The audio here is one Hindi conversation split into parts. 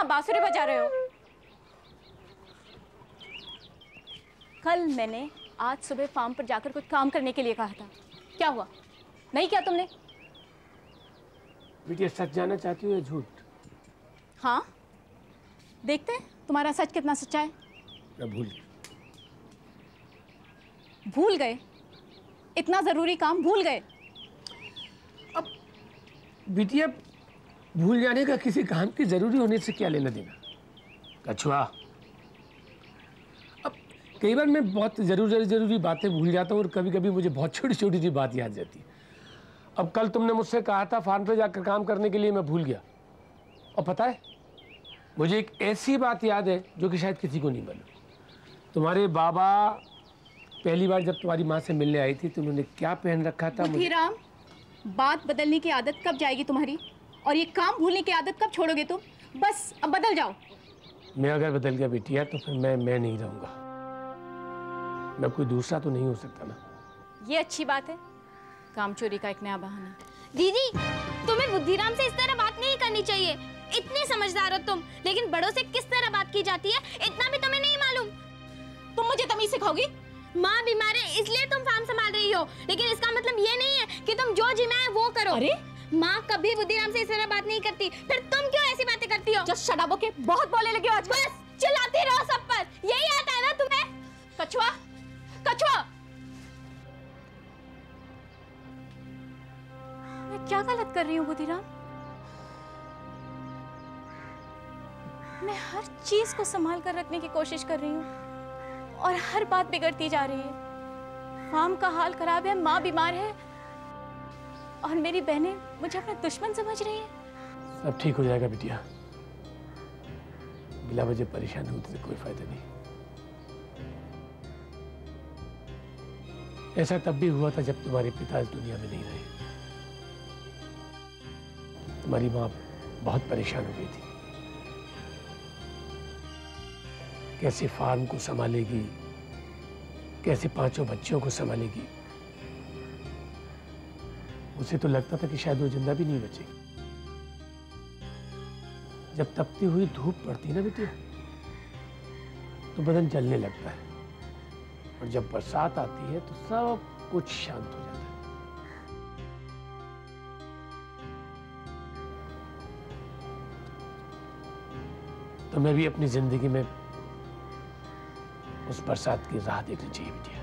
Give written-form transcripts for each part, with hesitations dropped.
यहाँ बांसुरी बजा रहे हो? कल मैंने आज सुबह फार्म पर जाकर कुछ काम करने के लिए कहा था, क्या हुआ? नहीं किया तुमने? बिटिया सच जानना चाहती हो या झूठ? हाँ, देखते हैं तुम्हारा सच कितना सच्चा है। मैं भूल गए? इतना जरूरी काम भूल गए? अब बिटिया भूल जाने का किसी काम की जरूरी होने से क्या लेना देना? कछुआ, अब कई बार मैं बहुत जरूरी बातें भूल जाता हूँ और कभी कभी मुझे बहुत छोटी छोटी सी बात याद रहती है। अब कल तुमने मुझसे कहा था फार्म पे जाकर काम करने के लिए, मैं भूल गया। और पता है, मुझे एक ऐसी बात याद है जो कि शायद किसी को नहीं मालूम। तुम्हारे बाबा पहली बार जब तुम्हारी माँ से मिलने आई थी तो उन्होंने क्या पहन रखा था? बुद्धिराम, बात बदलने की आदत कब जाएगी तुम्हारी? और ये काम भूलने की आदत कब छोड़ोगे तुम? बस अब बदल जाओ। मैं अगर बदल गया बिटिया तो फिर मैं नहीं रहूंगा। मैं कोई दूसरा तो नहीं हो सकता ना। ये अच्छी बात है, काम चोरी का एक नया बहाना। दीदी, तुम्हें बुद्धिराम से इस तरह बात नहीं करनी चाहिए। इतनी समझदार हो तुम, लेकिन बड़ों से किस तरह बात की जाती है इतना भी तुम्हें नहीं मालूम। तुम मुझे तमीज सिखाओगी? माँ बीमार है इसलिए तुम फार्म संभाल रही हो, लेकिन इसका मतलब ये नहीं है कि तुम जो जिम्मा है वो करो। अरे माँ कभी बुद्धिराम से इस तरह बात नहीं करती, फिर तुम क्यों ऐसी बातें करती हो? Just shut up, okay? बहुत बोलने लगे हो आज। बस चिल्लाती रहो सब पर, यही आता है ना तुम्हें? कछुआ, कछुआ, मैं क्या गलत कर रही हूँ बुद्धिराम? मैं हर चीज को संभाल कर रखने की कोशिश कर रही हूँ और हर बात बिगड़ती जा रही है। फार्म का हाल खराब है, माँ बीमार है और मेरी बहनें मुझे अपना दुश्मन समझ रही है। सब ठीक हो जाएगा बिटिया, बिना वजह परेशान होने से कोई फायदा नहीं। ऐसा तब भी हुआ था जब तुम्हारे पिता इस दुनिया में नहीं रहे। तुम्हारी माँ बहुत परेशान हो गई थी, कैसे फार्म को संभालेगी, कैसे 5 बच्चों को संभालेगी। उसे तो लगता था कि शायद वो जिंदा भी नहीं बचेगी। जब तपती हुई धूप पड़ती है ना बेटी, तो बदन जलने लगता है, और जब बरसात आती है तो सब कुछ शांत हो जाता है। तो मैं भी अपनी जिंदगी में उस बरसात की राह देखनी चाहिए बेटिया।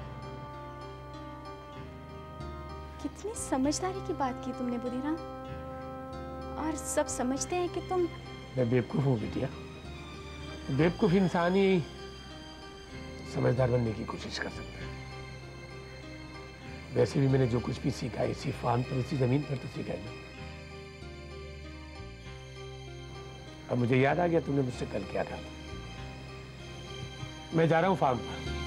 कितनी समझदारी की बात की तुमने बुद्धिराम, और सब समझते हैं कि तुम। मैं बेवकूफ हूँ बिटिया, बेवकूफ इंसान ही समझदार बनने की कोशिश कर सकता है। वैसे भी मैंने जो कुछ भी सीखा इसी फार्म पर, इसी जमीन पर तो सीखा है। अब मुझे याद आ गया तुमने मुझसे कल क्या कहा था। मैं जा रहा हूँ फार्म पर।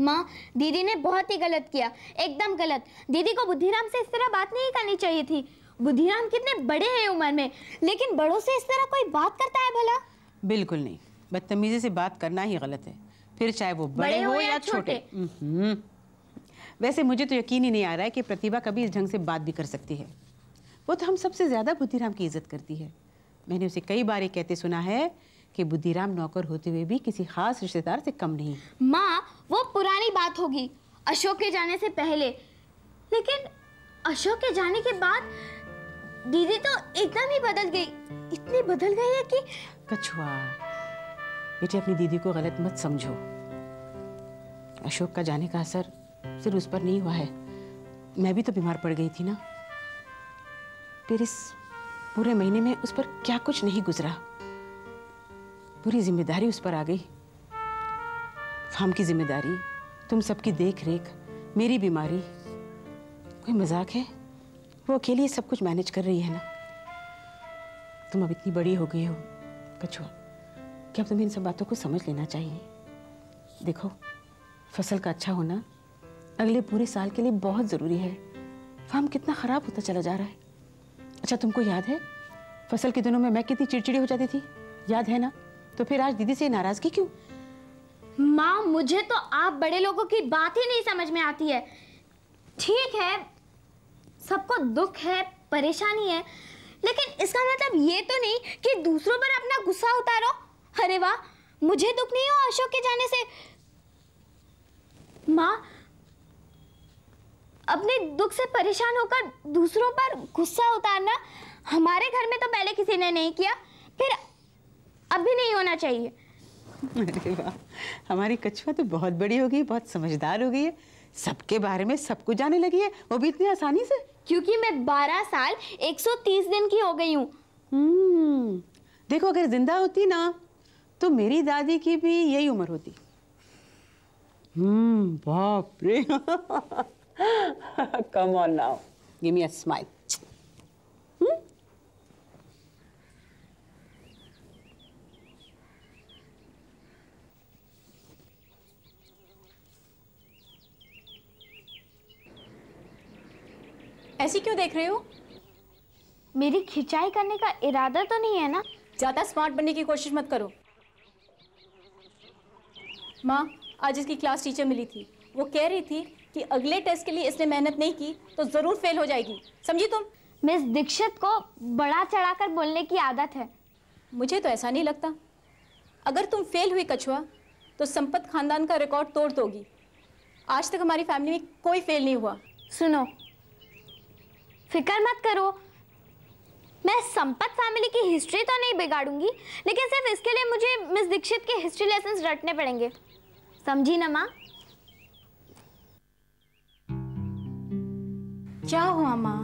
माँ, दीदी ने बहुत ही गलत किया, एकदम गलत। दीदी को बुद्धिराम से इस तरह बात नहीं करनी चाहिए थी। बुद्धिराम कितने बड़े हैं उम्र में, लेकिन बड़ों से इस तरह कोई बात करता है भला? बिल्कुल नहीं, बदतमीजी से बात करना ही गलत है, फिर चाहे वो बड़े हो या छोटे। वैसे मुझे तो यकीन ही नहीं आ रहा है कि प्रतिभा कभी इस ढंग से बात भी कर सकती है। वो तो हम सबसे ज्यादा बुद्धिराम की इज्जत करती है। मैंने उसे कई बार ये कहते सुना है कि बुद्धिराम नौकर होते हुए भी किसी खास रिश्तेदार से कम नहीं। माँ, वो पुरानी बात होगी, अशोक के जाने से पहले। लेकिन अशोक के जाने के बाद दीदी तो एकदम ही बदल गई, इतनी बदल गई है कि। कछुआ, बेटे अपनी दीदी को गलत मत समझो। अशोक का जाने का असर सिर्फ उस पर नहीं हुआ है, मैं भी तो बीमार पड़ गई थी ना। फिर इस पूरे महीने में उस पर क्या कुछ नहीं गुजरा, पूरी जिम्मेदारी उस पर आ गई। फार्म की जिम्मेदारी, तुम सबकी देख रेख, मेरी बीमारी, कोई मजाक है? वो अकेली ये सब कुछ मैनेज कर रही है ना। तुम अब इतनी बड़ी हो गई हो कछुआ, क्या तुम्हें इन सब बातों को समझ लेना चाहिए। देखो, फसल का अच्छा होना अगले पूरे साल के लिए बहुत जरूरी है। फार्म कितना खराब होता चला जा रहा है। अच्छा, तुमको याद है फसल के दिनों में मैं कितनी चिड़चिड़ी हो जाती थी, याद है ना? तो फिर आज दीदी से नाराजगी क्यों? माँ, मुझे तो आप बड़े लोगों की बात ही नहीं समझ में आती है। ठीक है, सबको दुख है, परेशानी है, लेकिन इसका मतलब ये तो नहीं कि दूसरों पर अपना गुस्सा उतारो। अरे वाह, मुझे दुख नहीं हो अशोक के जाने से। माँ, अपने दुख से परेशान होकर दूसरों पर गुस्सा उतारना हमारे घर में तो पहले किसी ने नहीं किया, फिर अब भी नहीं होना चाहिए। अरे वाह, हमारी कछुआ तो बहुत बड़ी हो गई, बहुत समझदार हो गई है, सबके बारे में सब कुछ जाने लगी है, वो भी इतनी आसानी से। क्योंकि मैं 12 साल 130 दिन की हो गई हूँ। देखो, अगर जिंदा होती ना तो मेरी दादी की भी यही उम्र होती। बाप रे। Come on now, give me a smile. ऐसी क्यों देख रहे हो? मेरी खिंचाई करने का इरादा तो नहीं है ना? ज्यादा स्मार्ट बनने की कोशिश मत करो। माँ, आज इसकी क्लास टीचर मिली थी, वो कह रही थी कि अगले टेस्ट के लिए इसने मेहनत नहीं की तो जरूर फेल हो जाएगी, समझी तुम? मिस दीक्षित को बड़ा चढ़ाकर बोलने की आदत है। मुझे तो ऐसा नहीं लगता। अगर तुम फेल हुई कछुआ तो संपत खानदान का रिकॉर्ड तोड़ दोगी। आज तक हमारी फैमिली में कोई फेल नहीं हुआ। सुनो, फिक्र मत करो, मैं संपत फैमिली की हिस्ट्री तो नहीं बिगाड़ूंगी, लेकिन सिर्फ इसके लिए मुझे मिस दीक्षित के हिस्ट्री लेसन्स रटने पड़ेंगे, समझी ना माँ? क्या हुआ माँ?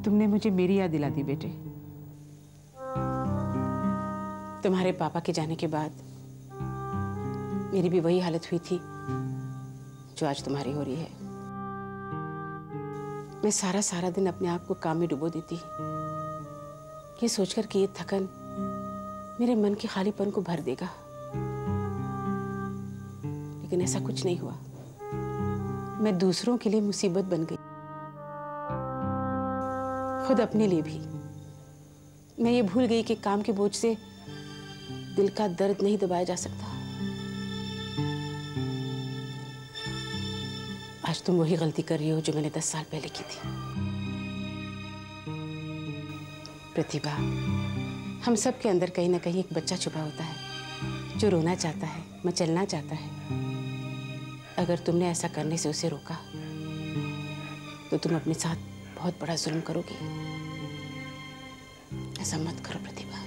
तुमने मुझे मेरी याद दिला दी बेटे। तुम्हारे पापा के जाने के बाद मेरी भी वही हालत हुई थी जो आज तुम्हारी हो रही है। मैं सारा दिन अपने आप को काम में डुबो देती, ये सोचकर कि ये थकन मेरे मन के खालीपन को भर देगा, लेकिन ऐसा कुछ नहीं हुआ। मैं दूसरों के लिए मुसीबत बन गई, खुद अपने लिए भी। मैं ये भूल गई कि काम के बोझ से दिल का दर्द नहीं दबाया जा सकता। आज तुम वही गलती कर रही हो जो मैंने 10 साल पहले की थी। प्रतिभा, हम सब के अंदर कहीं ना कहीं एक बच्चा छुपा होता है जो रोना चाहता है, मचलना चाहता है। अगर तुमने ऐसा करने से उसे रोका तो तुम अपने साथ बहुत बड़ा जुल्म करोगी। ऐसा मत करो प्रतिभा।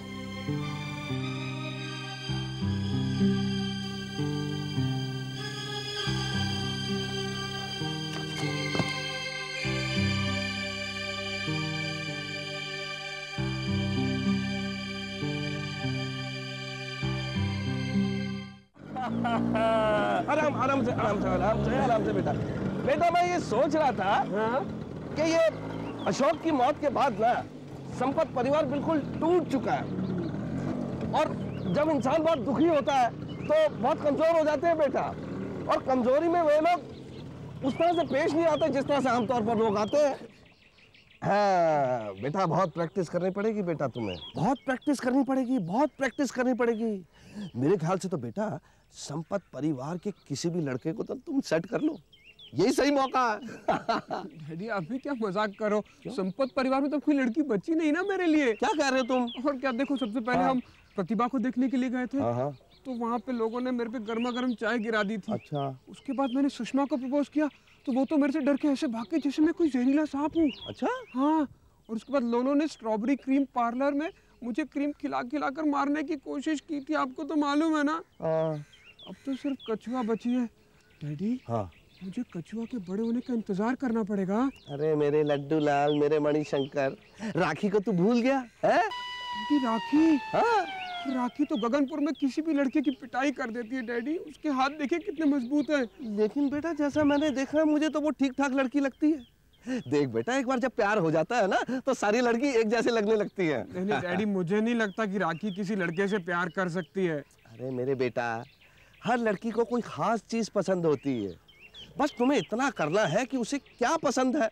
आराम से बेटा मैं ये सोच रहा था कि ये अशोक की मौत के बाद ना संपत परिवार बिल्कुल टूट चुका है, और जब इंसान बहुत दुखी होता है तो बहुत कमजोर हो जाते हैं बेटा, और कमजोरी में वे लोग उस तरह से पेश नहीं आते जिस तरह से आमतौर पर लोग आते हैं। हाँ बेटा, बहुत प्रैक्टिस करनी पड़ेगी बेटा, तुम्हें बहुत प्रैक्टिस करनी पड़ेगी, बहुत प्रैक्टिस करनी पड़ेगी। मेरे ख्याल से तो बेटा संपत परिवार के किसी भी लड़के को तो तुम सेट कर लो, यही सही मौका है। डैडी आप भी क्या मजाक करो? संपत परिवार में तो कोई लड़की बची नहीं ना मेरे लिए। क्या कह रहे हो तुम? और क्या, देखो सबसे पहले हम प्रतिभा को देखने के लिए गए थे, तो वहाँ पे लोगों ने मेरे पे गर्मा गर्म चाय गिरा दी थी। अच्छा। उसके बाद मैंने सुषमा को प्रपोज किया तो वो तो मेरे से डर के ऐसे भाग गई जैसे मैं कोई जहरीला सांप हूँ। अच्छा। हाँ, और उसके बाद लोनों ने स्ट्रॉबेरी क्रीम पार्लर में मुझे क्रीम खिला खिलाकर मारने की कोशिश की थी, आपको तो मालूम है ना। अब तो सिर्फ कछुआ बची है डैडी। हाँ, मुझे कछुआ के बड़े होने का इंतजार करना पड़ेगा। अरे मेरे लड्डू लाल, मेरे मणिशंकर, राखी को तू भूल गया है? राखी? हाँ, राखी तो गगनपुर में किसी भी लड़के की पिटाई कर देती है डैडी, उसके हाथ देखिए कितने मजबूत हैं। लेकिन बेटा जैसा मैंने देखा है मुझे तो वो ठीक ठाक लड़की लगती है। देख बेटा, एक बार जब प्यार हो जाता है ना तो सारी लड़की एक जैसे लगने लगती है। नहीं डैडी, मुझे नहीं लगता कि राखी किसी लड़के से प्यार कर सकती है। अरे मेरे बेटा, हर लड़की को कोई खास चीज पसंद होती है, बस तुम्हें इतना करना है कि उसे क्या पसंद है,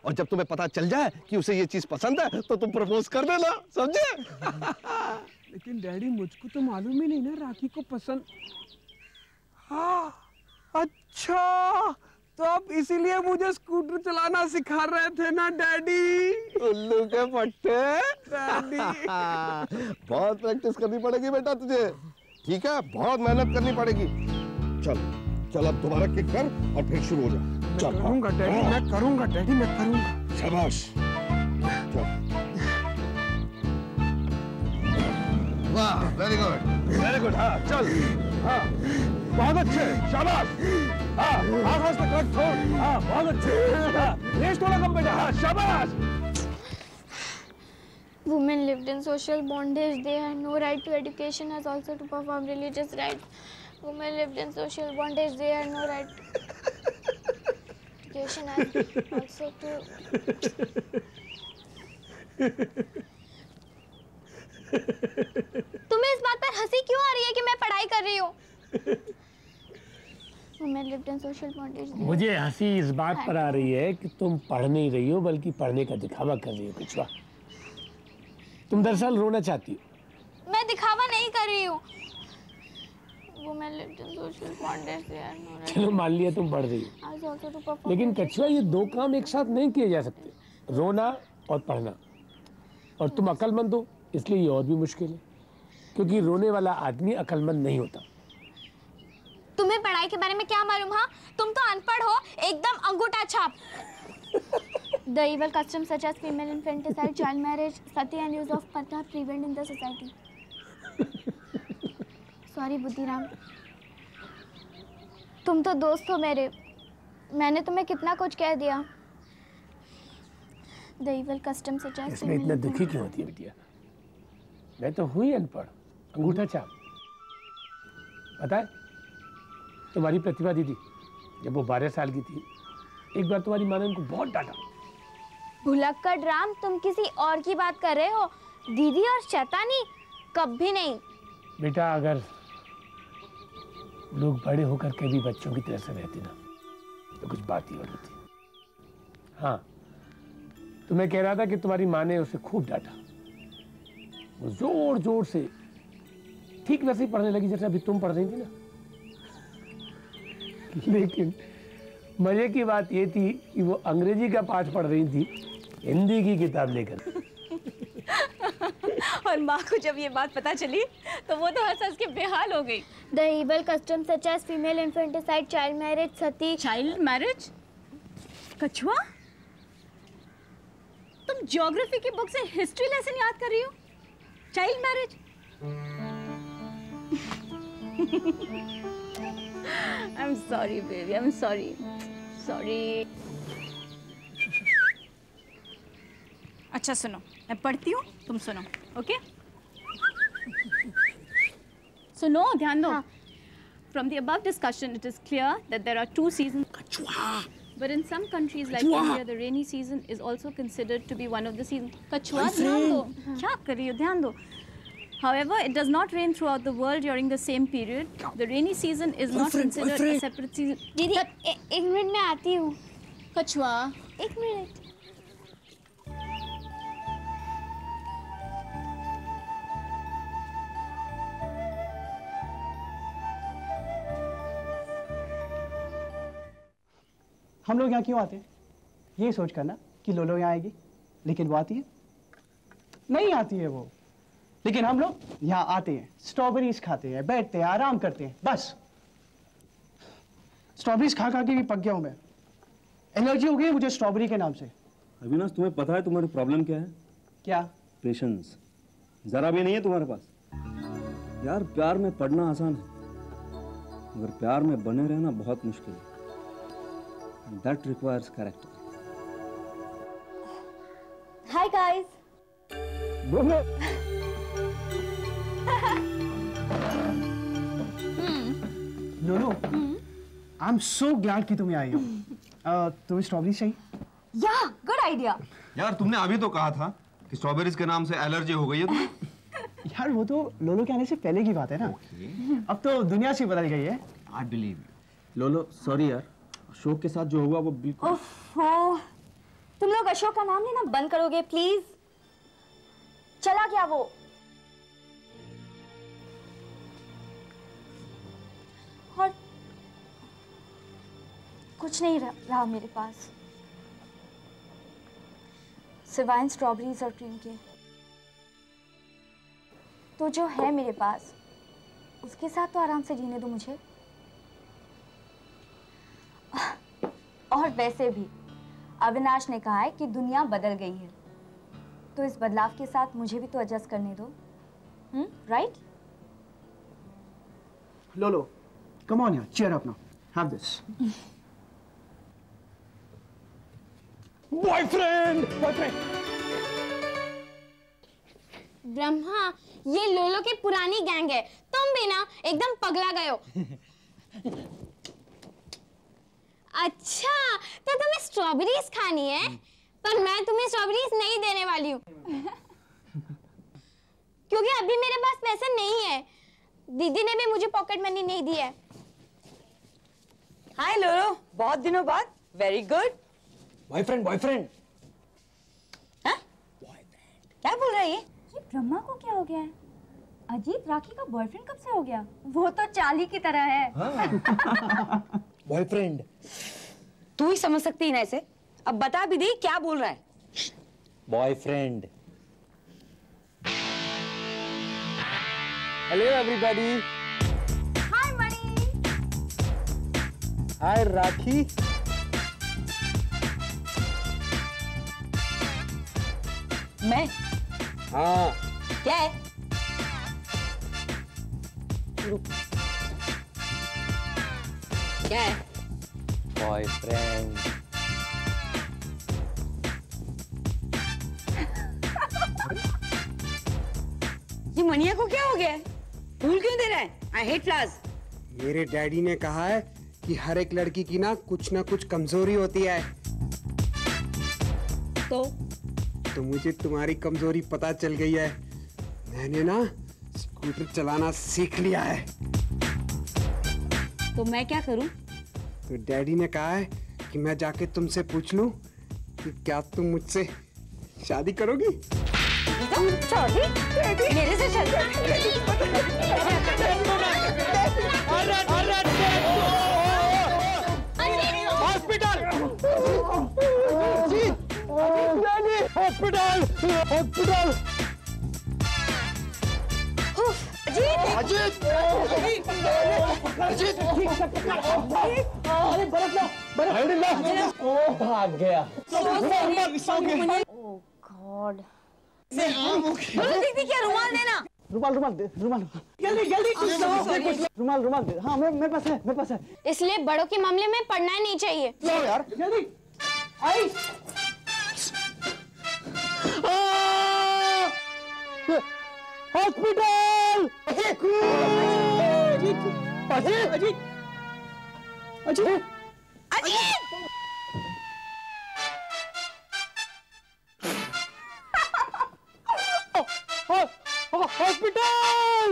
और जब तुम्हें पता चल जाए कि उसे ये चीज पसंद है तो तुम प्रपोज कर देना, समझे? लेकिन डैडी मुझको तो मालूम ही नहीं ना राखी को पसंद। हाँ, अच्छा तो आप इसीलिए मुझे स्कूटर चलाना सिखा रहे थे ना डैडी? उल्लू के पट्टे डैडी। बहुत प्रैक्टिस करनी पड़ेगी बेटा तुझे, ठीक है? बहुत मेहनत करनी पड़ेगी। चल चल अब दोबारा किक कर और फिर शुरू हो जा। चल करूंगा डैडी, मैं करूंगा डैडी, मैं करूंगा। शाबाश। वाह, वेरी गुड। हाँ चल, हाँ बहुत अच्छे, शाबाश। हाँ आवाज तक रख थोड़। हाँ बहुत अच्छे। हाँ रेस थोड़ा कम बेटा। हाँ शाबाश। Women lived in social bondage. They had no right to education as also to perform religious rites. Women lived in social bondage. They had no right to education as also to. तुम्हें इस बात पर हंसी क्यों आ रही है कि मैं पढ़ाई कर रही हूँ? Women lived in social bondage. मुझे हंसी इस बात पर आ रही है कि तुम पढ़ नहीं रही हो बल्कि पढ़ने का दिखावा कर रही हो। कुछ तुम दरअसल रोना चाहती हो। मैं दिखावा नहीं कर रही हूँ। Women lived in social bondage. They had no right चलो मान लिया तुम पढ़ रही हो, as also to perform. लेकिन कछुआ ये दो काम एक साथ नहीं किए जा सकते, रोना और पढ़ना। और तुम अक्लमंद हो इसलिए ये और भी मुश्किल है, क्योंकि रोने वाला आदमी अक्लमंद नहीं होता। तुम्हें पढ़ाई के बारे में क्या मालूम? हाँ, तुम तो अनपढ़ हो, एकदम अंगूठा छाप। The evil customs such as female infanticide, child marriage, sati and use of patha prevalent in the society. Sorry Buddhiram, तुम तो दोस्त हो मेरे, मैंने तुम्हें कितना कुछ कह दिया। The evil customs such as इसमें इतना दुखी क्यों होती है बिटिया? मैं तो हुई अनपढ़, अंगूठा छाप। पता है तुम्हारी प्रतिभा दीदी जब वो 12 साल की थी, एक बार तुम्हारी माँ ने उनको बहुत डांटा। भुलक्कड़ राम, तुम किसी और की बात कर रहे हो। दीदी और शैतानी कभी नहीं। बेटा अगर लोग बड़े होकर के भी बच्चों की तरह से रहते ना तो कुछ बात ही और होती। हाँ तो मैं कह रहा था कि तुम्हारी माँ ने उसे खूब डांटा, वो जोर जोर से ठीक वैसे ही पढ़ने लगी जैसे अभी तुम पढ़ रही थी ना। लेकिन मजे की बात ये थी कि वो अंग्रेजी का पाठ पढ़ रही थी हिंदी की किताब लेकर। और माँ को जब ये बात पता चली तो वो तो हंस हंस के बेहाल हो गई। The evil customs such as female infanticide, child marriage, sati. Child marriage? कछुआ, तुम ज्योग्राफी की बुक से हिस्ट्री लेसन याद कर रही हो? Child marriage? I'm sorry baby, I'm sorry. Sorry. अच्छा सुनो, मैं पढ़ती हूँ, तुम सुनो, ओके? सुनो, ध्यान दो। From the above discussion, it is clear that there are 2 seasons. Kachua. But in some countries like India, the rainy season is also considered to be one of the seasons. Kachua, ध्यान दो। क्या कर रही हो? ध्यान दो. However, it does not rain throughout the world during the same period. The rainy season is not considered a separate season. दीदी, एक मिनट में आती हूँ। कछुआ, एक मिनट। हम लोग यहाँ क्यों आते हैं? ये सोच कर ना कि लोलो यहाँ आएगी, लेकिन वो आती है? नहीं आती है वो। लेकिन हम लोग यहाँ आते हैं, स्ट्रॉबेरीज खाते हैं, बैठते हैं, आराम करते हैं, बस। स्ट्रॉबेरीज खा खा के भी पक गया हूँ मैं। एलर्जी हो गई है मुझे स्ट्रॉबेरी के नाम से। अविनाश, तुम्हें पता है तुम्हारी प्रॉब्लम क्या है? क्या? पेशेंस जरा भी नहीं है तुम्हारे पास। यार प्यार में पड़ना आसान है, मगर प्यार में बने रहना बहुत मुश्किल है। That requires character. Hi guys. लोलो, आई एम सो ग्लैड कि तुम आई हो। तुम्हें स्ट्रॉबेरी चाहिए? Yeah, good idea. यार तुमने अभी तो कहा था कि स्ट्रॉबेरीज के नाम से एलर्जी हो गई है तुम्हें। यार वो तो लोलो के आने से पहले की बात है ना। अब तो दुनिया से बदल गई है। I believe you. लोलो सॉरी यार, अशोक के साथ जो हुआ वो बिल्कुल। ओफो, तुम लोग अशोक का नाम लेना बंद करोगे प्लीज? चला क्या वो? और कुछ नहीं रहा मेरे पास सिवाय स्ट्रॉबेरीज और क्रीम के। तो जो है मेरे पास उसके साथ तो आराम से जीने दो मुझे। और वैसे भी अविनाश ने कहा है कि दुनिया बदल गई है, तो इस बदलाव के साथ मुझे भी तो एडजस्ट करने दो। राइट? लोलो, come on here, cheer up now. Have this. Boyfriend Brahma, ये लोलो की पुरानी गैंग है, तुम भी ना एकदम पगला गए हो। अच्छा, तो तुम्हें स्ट्रॉबेरीज खानी है, पर मैं तुम्हें स्ट्रॉबेरीज नहीं देने वाली हूँ। क्योंकि अभी मेरे पास पैसे नहीं है। दीदी ने भी मुझे पॉकेट मनी नहीं दी है। हाय लोलो, बहुत दिनों बाद। Very good. बॉयफ्रेंड हाँ? क्या बोल रहा है ये? ब्रह्मा को क्या हो गया है? अजीत राखी का बॉयफ्रेंड कब से हो गया? वो तो चाली की तरह है। बॉयफ्रेंड तू ही समझ सकती है ना इसे। अब बता भी दी क्या बोल रहा है। Boyfriend. Hello everybody. Hi Mani. Hi Rakhi. मैं? हाँ। क्या है? क्या है? बॉयफ्रेंड। ये मनिया को क्या हो गया है? फूल क्यों दे रहा है? I hate flowers. मेरे डैडी ने कहा है कि हर एक लड़की की ना कुछ कमजोरी होती है। तो मुझे तुम्हारी कमजोरी पता चल गई है। मैंने ना स्कूटर चलाना सीख लिया है। तो मैं क्या करूं? तो डैडी ने कहा है कि मैं जाके तुमसे पूछ लूं कि क्या तुम मुझसे शादी करोगी? मेरे से hospital! Hospital! Hospital! Ajit! Ajit! अरे बर्फ ला! बर्फ! ओ भाग गया। ओह गॉड। दीदी क्या रुमाल देना? रुमाल जल्दी रुमाल दे। हाँ मेरे पास है। इसलिए बड़ों के मामले में पढ़ना नहीं चाहिए। लो यार जल्दी। आई हॉस्पिटल! अजीत! हॉस्पिटल!